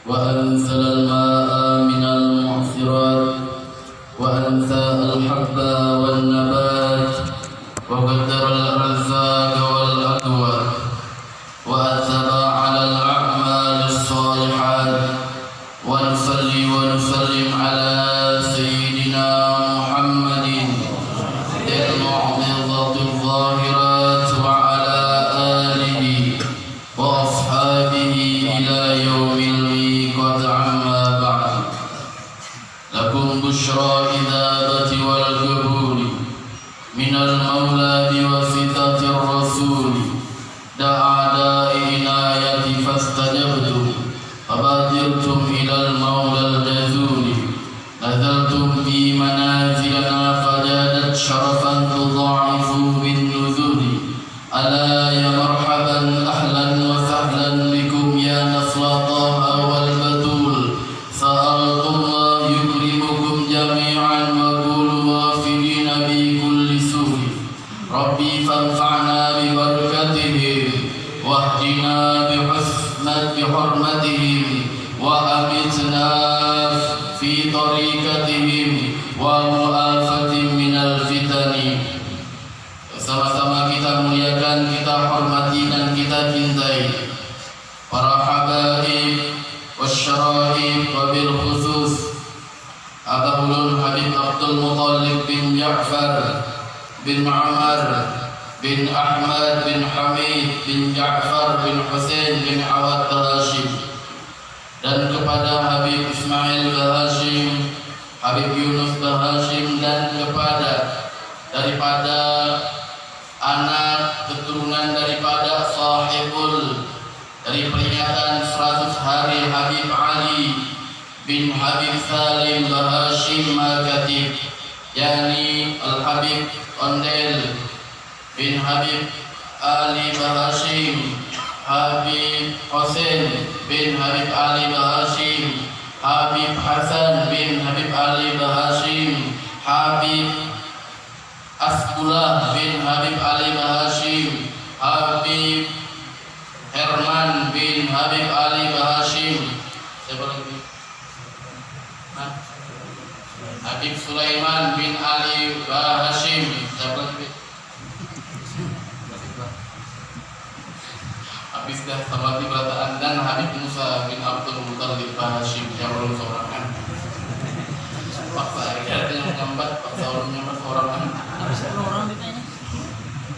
وأنزل الماء من المعصرات وأنثى الحب والنبات وقدر الأرزاق والأقوات وأثب على الأعمال الصالحات ونصلي ونسلم على سيدنا محمد المعجزة الظاهرات وعلى آله وأصحابه إلى يوم الميقات عما بعد. لكم بشرى إذابة والقبول من المولى بواسطة الرسول دعا داعي عناية فاستجبتم فبادرتم إلى المولى الجزول نزلتم في منازلنا فجادت شرفا تضاعفوا بالنزول ألا يا مرحبا أهلا وسهلا بكم يا نصر طه والبتول سألت الله يكرمكم جميعا وقولوا غافلين بكل سوء ربي فانفعنا ببركتهم واهدنا بحرمتهم وأمتنا في طريقتهم ومؤافة من الفتن. Sama-sama kita muliakan, kita hormati dan kita cintai para habaib wasyaraib wabil khusus Abahulun Habib Abdul Muttalib bin Ja'far bin Muammar bin Ahmad bin Hamid bin Ja'far bin Hussein bin Awad Hashim, dan kepada Habib Ismail Hashim, Habib Yunus Hashim, dan kepada daripada anak keturunan daripada sahibul dari peringatan 100 hari Habib Ali bin Habib Salim Hashim Makatib, yakni Al-Habib Ondel bin Habib Ali Hashim, Habib Hussein bin Habib Ali Hashim, Habib Hasan bin Habib Ali Hashim, Habib Asbullah bin Habib Ali Hashim, Habib Herman bin Habib Ali Hashim, siapa lagi? Habib Sulaiman bin Ali Hashim, siapa lagi? Habib dah Sabati Berataan, dan Habib Musa bin Abdul Muttalib Hashim yang belum seorang kan. Paksa aja yang gambar, paksa orang nyambat seorang kan. Habis 10 orang ditanya.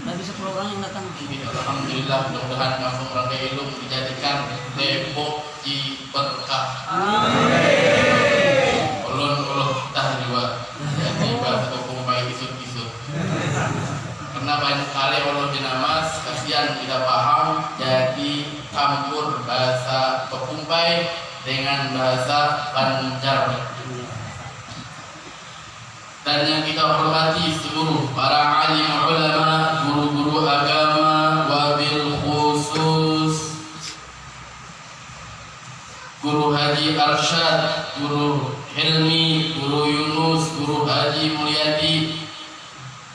Habis 10 orang yang datang. Alhamdulillah, mudah-mudahan kampung Rangga Ilung dijadikan Depok Ciberkah. Amin. Ulun tah juga. Jadi bahasa kumpai isut-isut. Karena banyak kali ulun dinamas, kasihan tidak paham, jadi campur bahasa Pekumpai dengan bahasa Banjar. Dan yang kita hormati seluruh para alim ulama, guru-guru agama, wabil khusus Guru Haji Arsyad, Guru Hilmi, Guru Yunus, Guru Haji Mulyadi,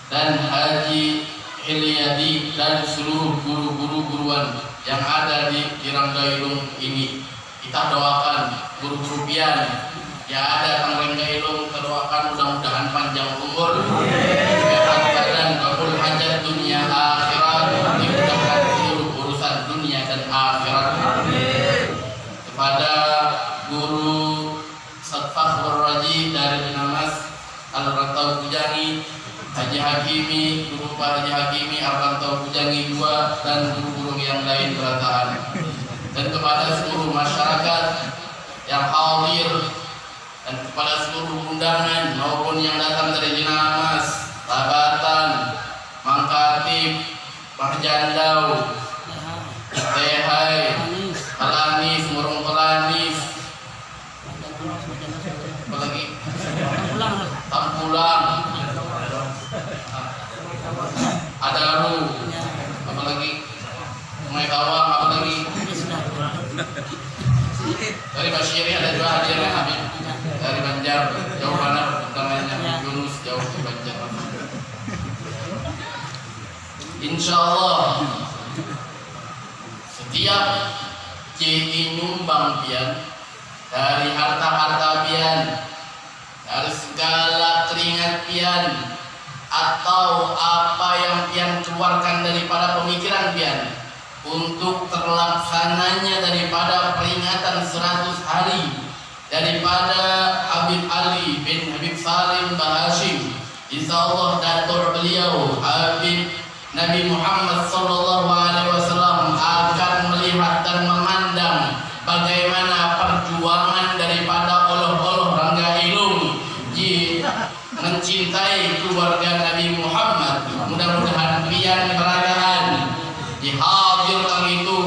dan Haji Hilyadi, dan seluruh guru-guru guruan yang ada di Rangga Ilung ini. Kita doakan guru-guru pian yang ada Kang Rangga Ilung, kita doakan mudah-mudahan panjang umur, sehat badan, kabul hajat dunia akhirat, dimudahkan seluruh urusan dunia dan akhirat. Kepada Guru Satfakhrul Raji dari Dinamas Al-Rantau Kujangi, Haji Hakimi, Guru Pak Haji Hakimi Al-Rantau Kujangi 2, dan guru-guru yang lain Berataan. Dan kepada seluruh masyarakat yang hadir, dan kepada seluruh undangan maupun yang datang dari Dinamas, Tabatan, Mangkatib, Mahjandau, Tehai, Kalanis, Murung Kalanis, apa lagi? Tampulang, Adaru, apa lagi? Sungai Kawang, apa lagi? Dari Basyiri ada juga hadirnya Habib dari Banjar, jauh mana undangannya, Yunus jauh di Banjar. Insyaallah setiap nyumbang pian dari harta-harta pian, dari segala keringat pian, atau apa yang pian keluarkan daripada pemikiran pian untuk terlaksananya daripada peringatan 100 hari daripada Habib Ali bin Habib Salim Bahashim, insyaallah datur beliau Habib Nabi Muhammad sallallahu alaihi wasallam akan melihat dan memandang bagaimana perjuangan daripada oloh-oloh Rangga Ilung mencintai keluarga Nabi Muhammad. Mudah-mudahan pian perayaan dihadirkan itu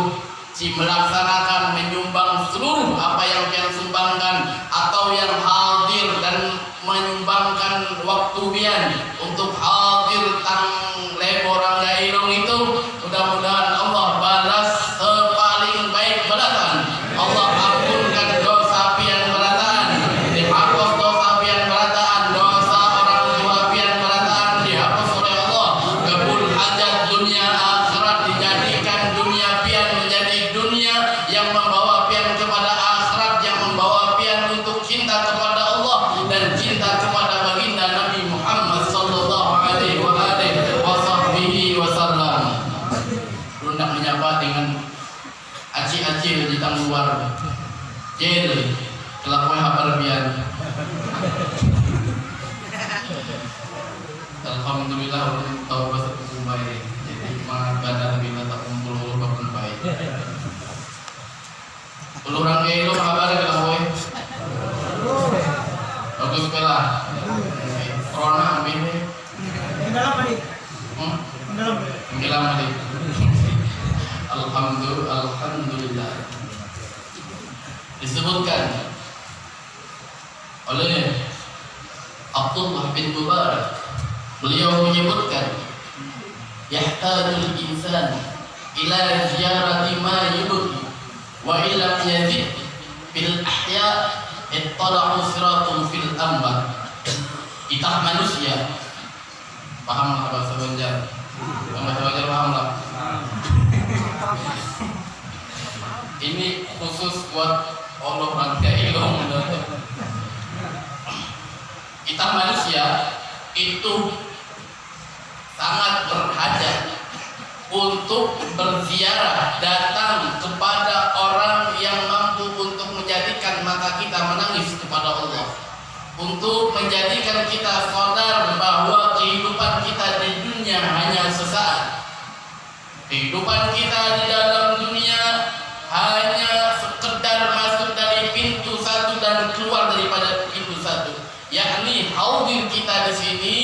melaksanakan menyumbang seluruh apa yang pian sumbangkan atau yang hadir dan menyumbangkan waktu pian untuk hadir tang lebo Rangga Ilung itu. Mudah-mudahan Allah balas sepaling baik balasan. Allah ampunkan dosa pian berataan, dihapus dosa pian berataan, dosa orang tua pian berataan dihapus oleh Allah. Kabul hajat dunia akhirat, dijadikan dunia pian menjadi dunia yang membawa pian kepada akhirat, yang membawa pian untuk cinta kepada Allah dan cinta kepada baginda Nabi Muhammad sallallahu alaihi wasallam. Hendak menyapa dengan acil-acil di tang luar jel kelakuan habar pian. Alhamdulillah untuk tahu bahasa kumbai. Jadi mana bila tak kumpul kumbai. Ulurang elo kabar kelakuan. Bagus pula. Corona ambil. Dalam hari. Dalam hari. Alhamdulillah. Disebutkan oleh Abdullah bin Mubarak, beliau menyebutkan yahtajul insan ila ziyarati ma yubki wa illam yazid bil ahya ittala'u siratun fil ambar. Kita manusia paham bahasa Banjar? Bahasa Banjar paham lah. Ini khusus buat Allah Rangga Ilung. Kita manusia itu sangat berhajat untuk berziarah, datang kepada orang yang mampu untuk menjadikan mata kita menangis kepada Allah, untuk menjadikan kita sadar bahwa kehidupan kita di dunia hanya sesaat. Kehidupan kita di dalam dunia hanya sekedar masuk dari pintu satu dan keluar daripada pintu satu, yakni hadir kita di sini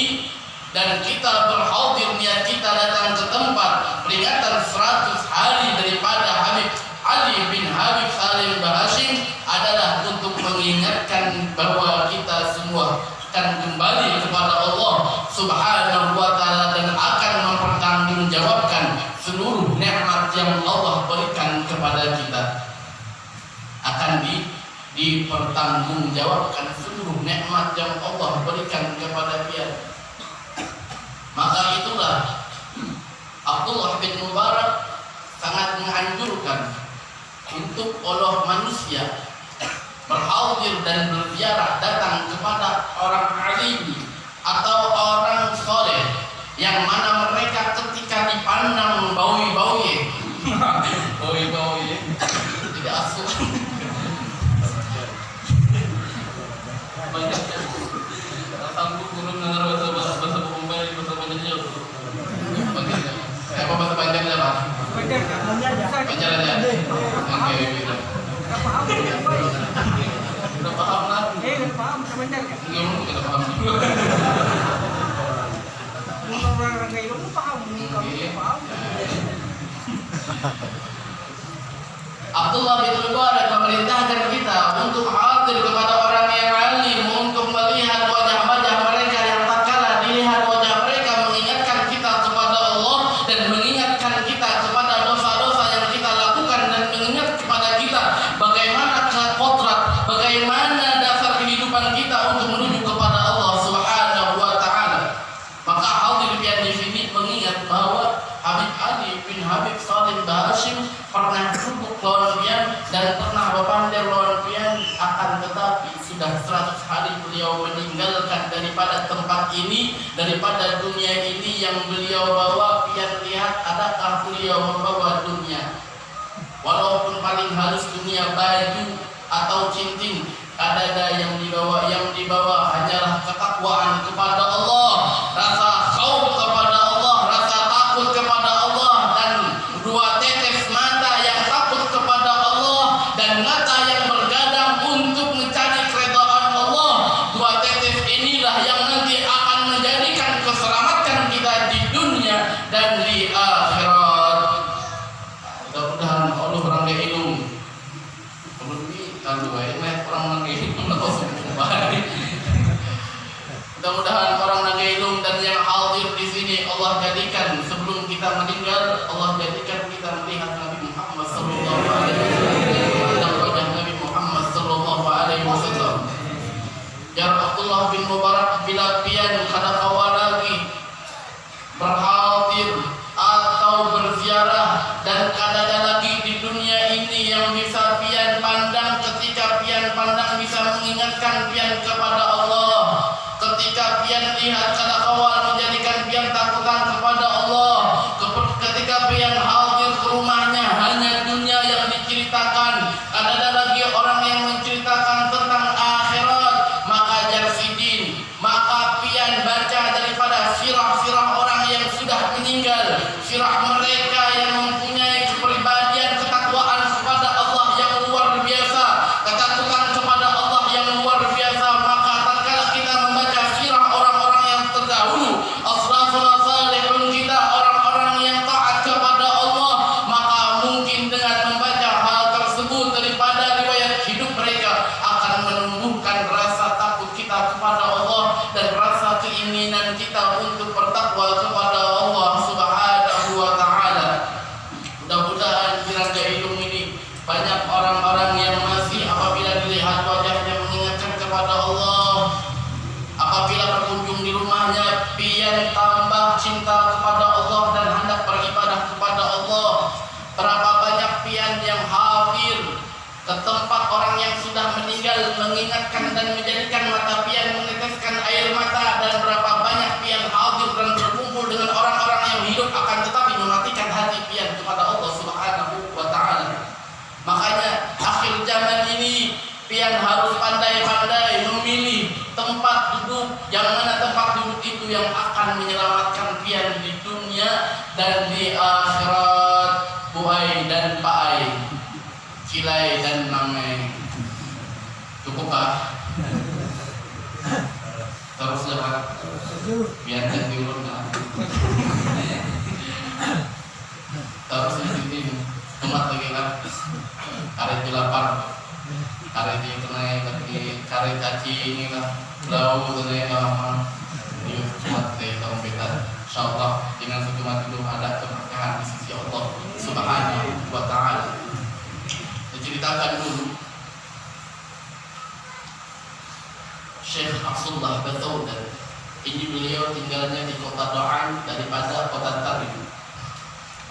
dan kita berhadir, niat kita datang ke tempat peringatan 100 hari daripada Habib Ali bin Habib Salim Bahashim adalah untuk mengingatkan bahwa kita semua akan kembali kepada Allah Subhanahu wa taala dan akan mempertanggungjawabkan seluruh nikmat yang Allah berikan kepada kita. Akan dipertanggungjawabkan seluruh nikmat yang Allah berikan kepada dia. Maka itulah Abdullah bin Mubarak sangat menganjurkan untuk Allah manusia berhadir dan berziarah, datang kepada orang alim atau orang soleh yang mana mereka ketika dipandang bawi-bawi tidak asuh banyak sanggup turun dengar bahasa Bombay, bahasa Banjarnya apa bahasa Banjarnya Pak? Banjar aja. Udah paham lah? Udah paham bahasa Banjar kan? Enggak, kita paham. Orang Rangga Ilung paham, kamu paham. Abdullah bin Mubarak memerintahkan kita untuk hadir kepada orang yang alim, untuk melihat wajah-wajah mereka yang tak kalah dilihat wajah mereka, mengingatkan kita kepada Allah dan mengingatkan kita kepada dosa-dosa yang kita lakukan dan mengingat kepada kita bagaimana kodrat, bagaimana dasar kehidupan kita untuk menuju kepada Allah Subhanahu wa taala. Maka hadir pian di sini mengingat bahwa Habib Ali bin Habib Salim Bahashim pernah duduk lawan pian dan pernah berpandai lawan pian sudah 100 hari beliau meninggalkan daripada tempat ini, daripada dunia ini yang beliau bawa. Pian lihat adakah beliau membawa dunia, walaupun paling halus dunia baju atau cincin, ada yang dibawa hanyalah ketakwaan kepada Allah, rasa khauf kepada Allah, rasa takut kepada Allah, dan dua tetes mata yang takut kepada Allah dan mata yang bergadang untuk mencari keridhaan Allah. Dua tetes inilah yang nanti akan menjadikan keselamatan kita di dunia dan di akhirat. Mudah-mudahan Allah orang ilmu. Mudah-mudahan orang nagailum dan yang hadir di sini Allah jadikan sebelum kita meninggal, Allah jadikan kita melihat Nabi Muhammad sallallahu alaihi wasallam dan wajah Nabi Muhammad sallallahu alaihi wasallam. Ya Abdullah bin Mubarak, bila pian kada kawan lagi berhadir atau berziarah dan kada ada lagi di dunia ini yang bisa pian pandang, ketika pian pandang bisa mengingatkan pian kepada Allah. Ketika pian lihat kada kawal menjadikan pian takutan kepada Allah. Ketika pian hadir ke rumahnya hanya dunia yang diceritakan, ada lagi orang yang menceritakan tentang akhirat, maka jarsidin, maka pian baca daripada sirah-sirah orang yang sudah meninggal, sirah mereka yang mempunyai kepribadian ketakwaan kepada Allah yang luar biasa, ketakutan kepada Allah yang luar biasa. Maka tatkala kita membaca sirah orang-orang yang terdahulu, asraful salihun kita, orang-orang yang taat kepada Allah, maka mungkin dengan membaca hal tersebut daripada riwayat hidup mereka akan menumbuhkan rasa takut kita kepada Allah dan rasa keinginan kita untuk bertakwa kepada Allah Subhanahu wa taala. Mudah-mudahan di Raja Ilung ini banyak orang-orang yang masih apabila dilihat wajahnya mengingatkan kepada Allah. Apabila berkunjung di rumahnya, pian tambah cinta kepada Allah dan hendak beribadah kepada Allah. Berapa banyak pian yang hadir ke tempat orang yang sudah meninggal, mengingatkan dan menjadikan mata pian meneteskan air mata, dan berapa banyak pian hadir dan berkumpul dengan orang-orang yang hidup akan tetapi mematikan hati pian kepada Allah Subhanahu wa taala. Makanya akhir zaman ini pian harus pandai-pandai memilih tempat duduk, yang mana tempat duduk itu yang akan menyelamatkan pian di dunia dan di akhirat. Buai dan paai, cilai dan namai. Cukup Pak? Terus Pak, biar dan diurut Pak. Terus di sini umat lagi kan, karet di lapar, karet di kenai, karet caci ini lah, lau kenai lama, ini umat dari tahun beta. Insyaallah dengan sejumat itu ada keberkahan di sisi Allah Subhanahu wa taala. Diceritakan dulu Syekh Abdullah Bataudan. Ini beliau tinggalnya di kota Doan daripada kota Tarim.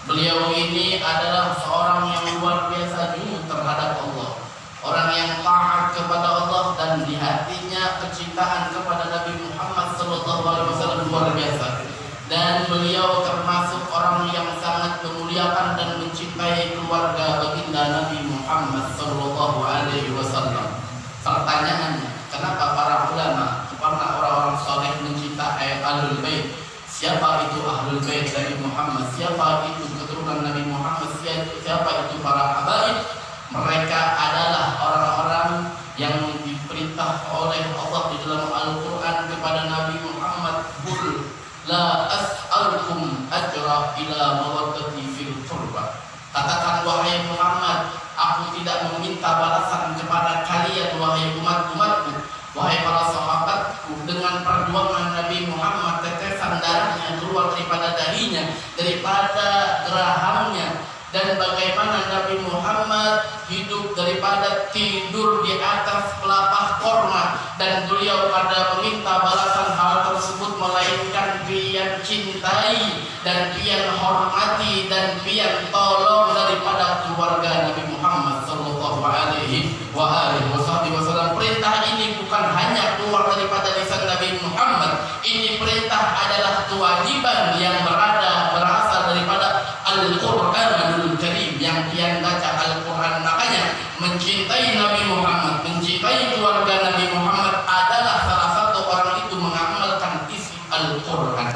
Beliau ini adalah seorang yang luar biasa jujur terhadap Allah, orang yang taat kepada Allah, dan di hatinya kecintaan kepada Nabi Muhammad SAW luar biasa. Dan beliau termasuk orang yang sangat memuliakan dan mencintai keluarga baginda Nabi Muhammad SAW. Pertanyaannya, kenapa para ulama, karena orang-orang soleh mencintai Ahlul Bait? Siapa itu Ahlul Bait dari Muhammad? Siapa itu keturunan Nabi Muhammad? Siapa itu para habaib? Mereka adalah orang-orang yang diperintah oleh Allah di dalam Al-Quran kepada Nabi Muhammad, "Qul la as'alukum ajra ila mawaddati fil qurba." Katakan wahai Muhammad, aku tidak meminta balasan kepada kalian wahai umat-umatku, wahai para sahabatku, dengan perjuangan Nabi Muhammad, tetesan darahnya keluar daripada dahinya, daripada gerahamnya, dan bagaimana Nabi Muhammad hidup daripada tidur di atas pelepah korma, dan beliau pada meminta balasan hal tersebut melainkan pian cintai dan pian hormati dan pian tolong daripada keluarga Nabi Muhammad sallallahu alaihi wa alihi wasallam. Perintah ini bukan hanya keluar daripada lisan Nabi Muhammad. Ini perintah adalah kewajiban yang berasal daripada Al-Qur'anul Karim, yang dia baca Al-Quran. Makanya mencintai Nabi Muhammad, mencintai keluarga Nabi Muhammad adalah salah satu orang itu mengamalkan isi Al-Quran.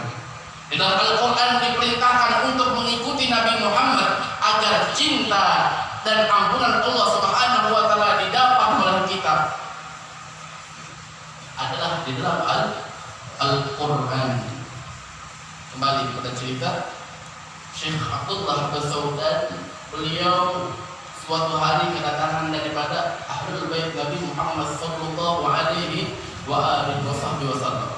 Di dalam Al-Quran diperintahkan untuk mengikuti Nabi Muhammad agar cinta dan ampunan Allah Subhanahu wa taala didapat oleh kita. Adalah di dalam Al-Quran. Kembali pada cerita Syekh Abdullah bin Saudan, beliau suatu hari kedatangan daripada Ahlul Bait Nabi Muhammad sallallahu alaihi wasallam.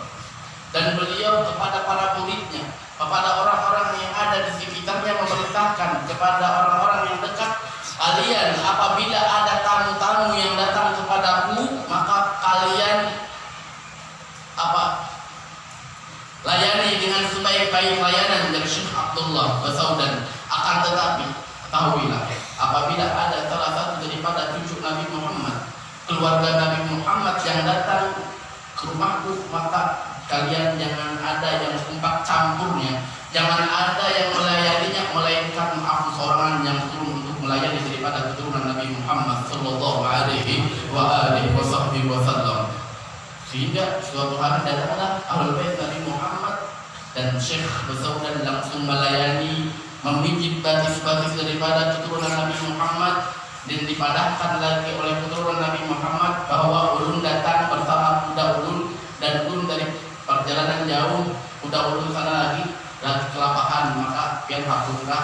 Dan beliau kepada para muridnya, kepada orang-orang yang ada di sekitarnya memerintahkan kepada orang-orang yang dekat, kalian apabila ada tamu-tamu yang datang kepadaku, maka kalian layani dengan sebaik-baik layanan dari Syekh Abdullah bin Saudan. Akan tetapi ketahuilah, apabila ada salah satu daripada cucu Nabi Muhammad, keluarga Nabi Muhammad yang datang ke rumahku, maka kalian jangan ada yang umpak campurnya, jangan ada yang melayaninya, melainkan aku seorang yang turun untuk melayani daripada keturunan Nabi Muhammad sallallahu alaihi wasallam. Sehingga suatu hari datanglah Ahlul Bait Nabi Muhammad dan Syekh Saudan langsung melayani, memijit batis-batis daripada keturunan Nabi Muhammad, dan dipadahkan lagi oleh keturunan Nabi Muhammad bahwa ulun datang bersama kuda ulun, dan ulun dari perjalanan jauh, kuda ulun sana lagi kelapahan, maka biar hakullah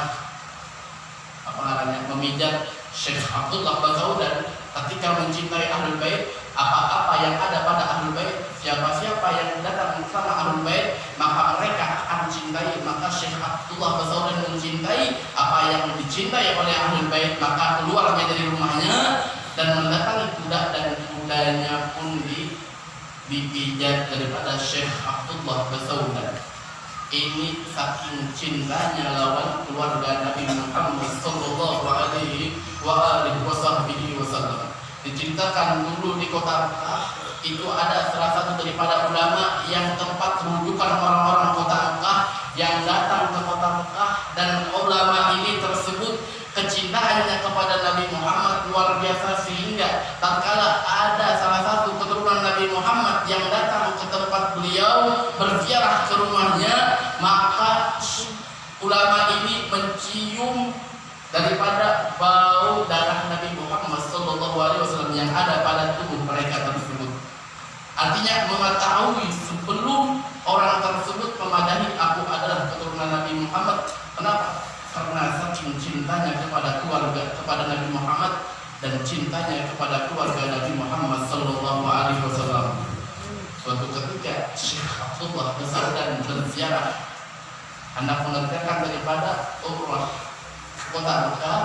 memijat Syekh Abdullah bin Saudan. Ketika mencintai Ahlul Bait, apa-apa yang ada pada Ahlul Bait, siapa-siapa yang datang bersama Ahlul Bait, maka mereka akan mencintai. Maka Syekh Abdullah bin Saudan mencintai apa yang dicintai oleh Ahlul Bait, maka keluarnya dari rumahnya dan mendatangi kuda, dan kudanya pun dipijat daripada Syekh Abdullah bin Saudan. Ini saking cintanya lawan keluarga Nabi Muhammad sallallahu alaihi wasallam. Diceritakan dulu di kota Mekah itu ada salah satu daripada ulama yang tempat rujukan orang-orang kota Mekah yang datang ke kota Mekah, dan ulama ini tersebut kecintaannya kepada Nabi Muhammad luar biasa, sehingga tatkala ada salah satu keturunan Nabi Muhammad yang datang ke tempat beliau berziarah ke rumahnya, maka ulama ini mencium daripada bau darah Nabi Muhammad sallallahu alaihi wasallam yang ada pada tubuh mereka tersebut. Artinya mengetahui sebelum orang tersebut memadahi aku adalah keturunan Nabi Muhammad. Kenapa? Karena saking cintanya kepada keluarga, kepada Nabi Muhammad, dan cintanya kepada keluarga Nabi Muhammad sallallahu alaihi wasallam. Suatu ketika Syekh Abdullah bin Saudan berziarah, hendak mengerjakan daripada umrah kota Mekah,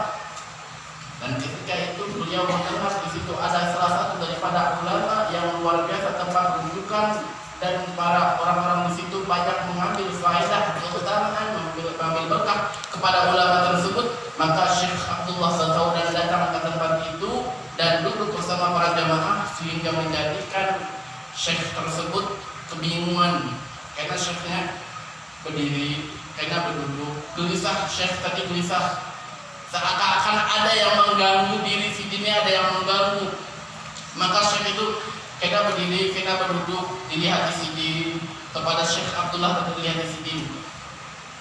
dan ketika itu beliau mendengar di situ ada salah satu daripada ulama yang luar biasa tempat rujukan, dan para orang-orang di situ banyak mengambil faedah, keutamaan, mengambil berkah kepada ulama tersebut. Maka Syekh Abdullah bin Saudan datang ke tempat itu dan duduk bersama para jamaah, sehingga menjadikan Syekh tersebut kebingungan karena Syekhnya berdiri, karena berduduk, gelisah. Syekh tadi gelisah, seakan-akan ada yang mengganggu diri sini, ada yang mengganggu. Maka Syekh itu kena berdiri, kena berduduk, dilihat di sini kepada Syekh Abdullah, dan dilihat di sini.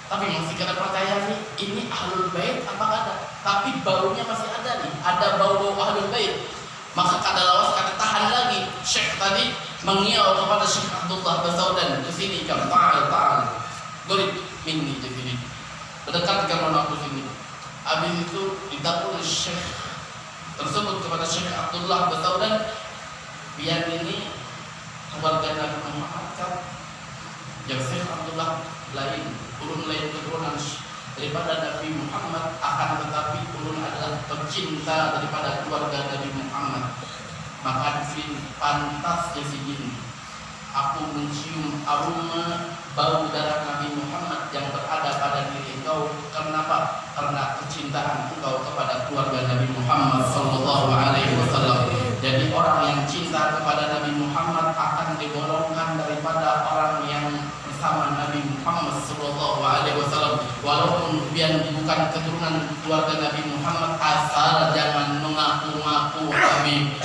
Tapi masih kena percaya nih, ini Ahlul Bait apa ada? Tapi baunya masih ada nih, ada bau-bau Ahlul Bait. Maka kada lawas, kada tahan lagi. Syekh tadi mengiau kepada Syekh Abdullah bin Saudan, ke sini kan, ta'al, gorit minni ke sini, berdekat dengan aku sini. Habis itu didapur Syekh tersebut kepada Syekh Abdullah bin Saudan, biar ini keluarga Nabi Muhammad kan, yang Syekh Abdullah lain, ulun lain keturunan daripada Nabi Muhammad, akan tetapi ulun adalah pecinta daripada keluarga Nabi Muhammad. Maka di sini pantas di sini aku mencium aroma bau darah Nabi Muhammad yang berada pada diri engkau. Kenapa? Karena kecintaan engkau kepada keluarga Nabi Muhammad sallallahu alaihi wasallam. walaupun pian bukan keturunan keluarga Nabi Muhammad, asal jangan mengaku-ngaku Habib.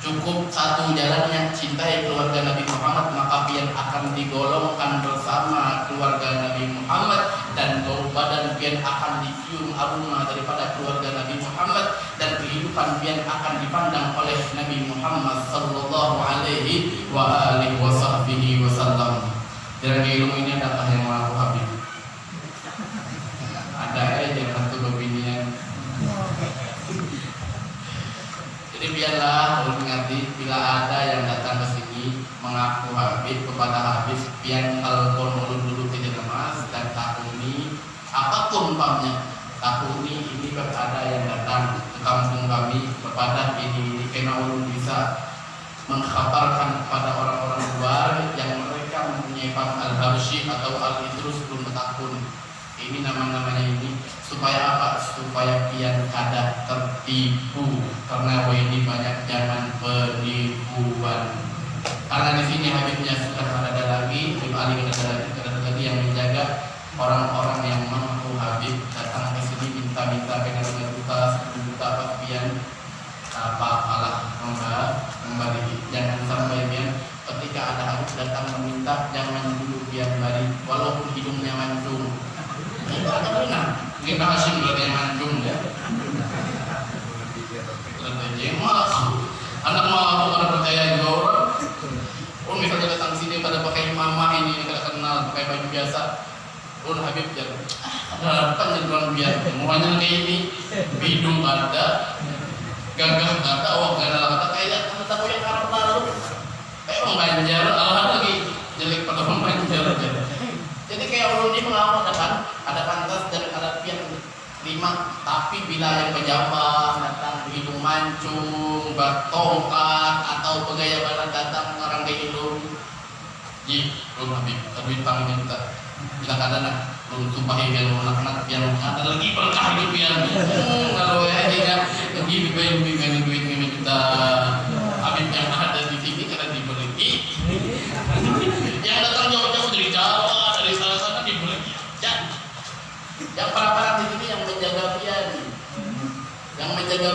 Cukup satu jalannya, cintai keluarga Nabi Muhammad, maka pian akan digolongkan bersama keluarga Nabi Muhammad, dan bau badan pian akan dicium aroma daripada keluarga Nabi Muhammad, dan kehidupan pian akan dipandang oleh Nabi Muhammad sallallahu alaihi wa alihi wasallam. Dalam ilmu ini adakah yang mengaku Habib? Ada aja satu binian. Jadi biarlah ulun mengerti, bila ada yang datang ke sini mengaku Habib kepada Habib, pian telepon ulun dulu tidak lemas dan takuni apapun umpamanya, takuni ini ada yang datang ke kampung kami kepada ini karena ulun bisa mengkhabarkan kepada orang-orang luar yang mereka mempunyai Pak Al-Habsyi atau Al-Idrus belum bertakun. Ini nama-namanya ini supaya apa? Supaya pian kada tertipu, karena ini banyak zaman penipuan. Karena di sini Habibnya sudah ada lagi, Habib Ali ada lagi yang menjaga orang-orang yang mampu. Habib datang ke sini minta-minta pengen 5 juta, 10 juta pas pian apa kalah kembali. Jangan sampai pian ketika ada Habib datang meminta, jangan dulu pian balik walaupun hidungnya mancung. Kita Hashim berarti yang mancung ya. Anak mau aku pada percaya juga orang. Oh misalnya datang sini pada pakai mama ini kada kenal, pakai baju biasa. Oh Habib jadi bukan jadi orang biasa. Semuanya kayak ini, hidung ada, gagah ada, awak gak ada kata kayak tahu yang Arab lalu. Kayak orang Banjar, Allah lagi jelek pada orang Banjar. Jadi kayak ulun ini mengaku ada pantas dan ada pian 5, tapi bila yang pejabat datang hidung mancung, bertongkat atau pegaya badan datang orang kayak itu, belum Habib, terbintang minta, bila kadang belum tumpahi biar anak-anak yang ada lagi berkah hidup yang, kalau ya dia lagi lebih duit minta Habib yang ada di sini karena diberi, yang datang jauh-jauh dari Jawa, dari sana diberi. Yang para-para di sini yang menjaga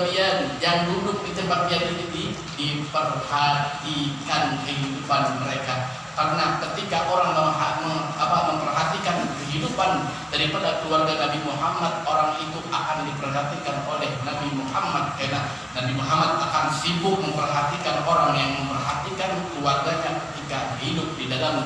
pian, yang duduk di tempat pian ini diperhatikan kehidupan mereka. Karena ketika orang memperhatikan kehidupan daripada keluarga Nabi Muhammad, orang itu akan diperhatikan oleh Nabi Muhammad. Karena Nabi Muhammad akan sibuk memperhatikan orang yang memperhatikan keluarganya ketika hidup di dalam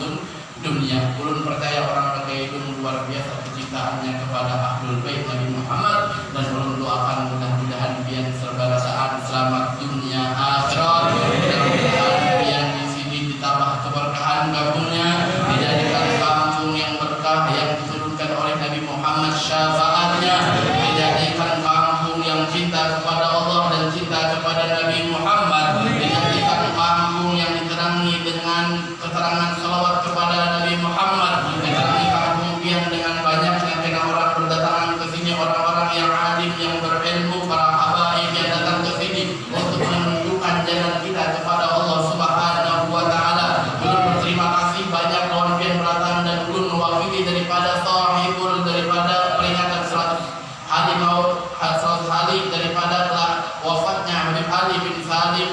dunia. Ulun percaya orang-orang kayak itu luar biasa kecintaannya kepada Ahlul Bait Nabi Muhammad, dan ulun doakan mudah-mudahan pian serba-rasaan selamat dunia akhirat. Mudah-mudahan pian di sini ditambah keberkahan gabungnya, dijadikan kampung yang berkah yang diturunkan oleh Nabi Muhammad syafaatnya, dijadikan kampung yang cinta kepada Allah dan cinta kepada Nabi Muhammad, dijadikan kampung yang diterangi dengan keterangan salawat kepada Nabi Muhammad, diterangi kampung pian dengan banyaknya karena orang berdatangan ke sini, orang-orang yang alim yang berilmu, para habaib yang datang ke sini untuk menunjukkan jalan kita kepada Allah Subhanahu wa taala. Ulun berterima kasih banyak lawan pian beratan, dan ulun mewakili daripada sahibul daripada peringatan 100 hari maut 100 hari daripada telah wafatnya Habib Ali bin Salim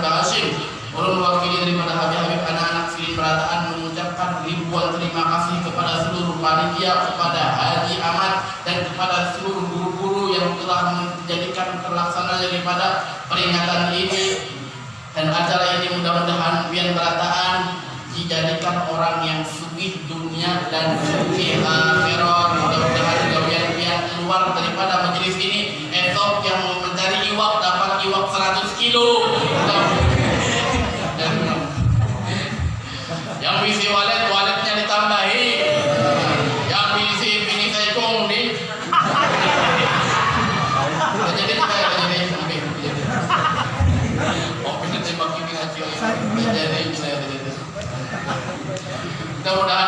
Hashim. Ulun mewakili daripada Habib anak-anak Silin Berataan mengucapkan ribuan terima kasih kepada seluruh panitia, kepada Haji Ahmad, dan kepada seluruh guru-guru yang telah menjadikan terlaksana daripada peringatan ini. Dan acara ini mudah-mudahan pian Berataan dijadikan orang yang sugih dunia dan sugih akhirat. Mudah-mudahan pian keluar daripada majelis ini esok yang mencari iwak dapat iwak 100 kilo. Yang isi waletnya ditambahi, yang isi pini sekong di. Jadi oh pini tembak ini aja. Jadi mudah-mudahan